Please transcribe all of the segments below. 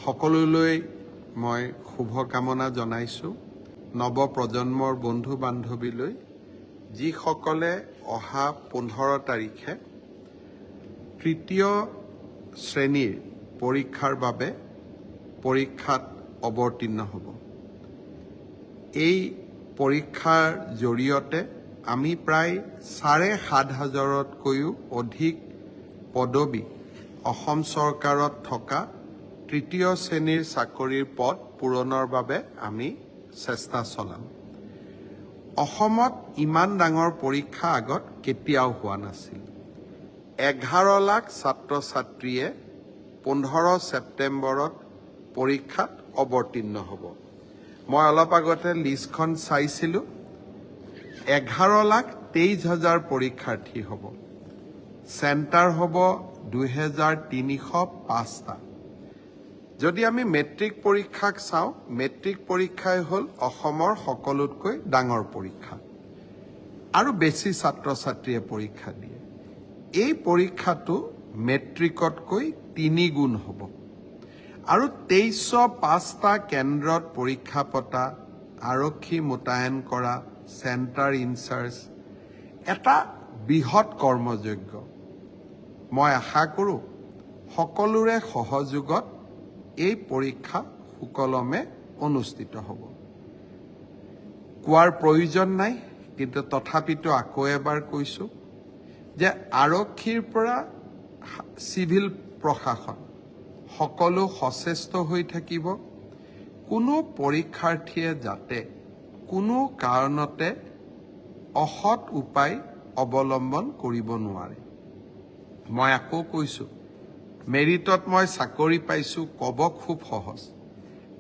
সকলোলৈ মই শুভকামনা জনাইছোঁ। নৱ প্ৰজন্মৰ বন্ধু বান্ধৱীলৈ যিসকলে অহা 15 তাৰিখে তৃতীয় শ্ৰেণীৰ পৰীক্ষাৰ বাবে পৰীক্ষাত অৱতীৰ্ণ হ'ব। এই পৰীক্ষাৰ জৰিয়তে আমি প্ৰায় 7,500তকৈও অধিক পদবী অসম চৰকাৰত থকা তৃতীয় শ্ৰেণীৰ চাকৰিৰ পদ পূৰণৰ বাবে আমি চেষ্টা চলাম। অসমত ইমান ডাঙৰ পৰীক্ষা আগত কেতিয়াও হোৱা নাছিল। 11 লাখ ছাত্ৰ ছাত্ৰীয়ে 15 ছেপ্টেম্বৰত পৰীক্ষাত অৱতীৰ্ণ হ'ব। মই অলপ আগতে লিষ্টখন চাইছিলোঁ। 11,23,000 পৰীক্ষাৰ্থী হ'ব। চেণ্টাৰ হ'ব 2,305টা। যদি আমি মেট্ৰিক পৰীক্ষাক চাওঁ, মেট্ৰিক পৰীক্ষাই হ'ল অসমৰ সকলোতকৈ ডাঙৰ পৰীক্ষা আৰু বেছি ছাত্ৰ ছাত্ৰীয়ে পৰীক্ষা দিয়ে। এই পৰীক্ষাটো মেট্ৰিকতকৈ 3 গুণ হ'ব আৰু 2305টা কেন্দ্ৰত পৰীক্ষা পতা, আৰক্ষী মোতায়েন কৰা, চেণ্টাৰ ইনচাৰ্জ এটা বৃহৎ কৰ্মযজ্ঞ। মই আশা কৰোঁ সকলোৰে সহযোগত এই পৰীক্ষা সুকলমে অনুষ্ঠিত হ'ব। কোৱাৰ প্ৰয়োজন নাই, কিন্তু তথাপিতো আকৌ এবাৰ কৈছোঁ যে আৰক্ষীৰ পৰা চিভিল প্ৰশাসন সকলো সচেষ্ট হৈ থাকিব। কোনো পৰীক্ষাৰ্থীয়ে যাতে কোনো কাৰণতে অসৎ উপায় অৱলম্বন কৰিব নোৱাৰে। মই আকৌ কৈছোঁ, মেৰিটত মই চাকৰি পাইছোঁ ক'ব খুব সহজ,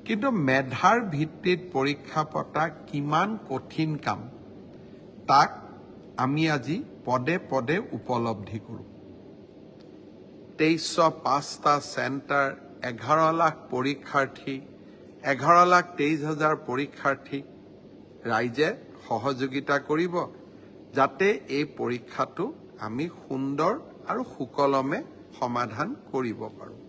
কিন্তু মেধাৰ ভিত্তিত পৰীক্ষা পতা কিমান কঠিন কাম তাক আমি আজি পদে পদে উপলব্ধি কৰোঁ। 2305টা চেণ্টাৰ, 11 লাখ পৰীক্ষাৰ্থী, 11,23,000 পৰীক্ষাৰ্থী, ৰাইজে সহযোগিতা কৰিব যাতে এই পৰীক্ষাটো আমি সুন্দৰ আৰু সুকলমে সমাধান কৰিব পাৰোঁ।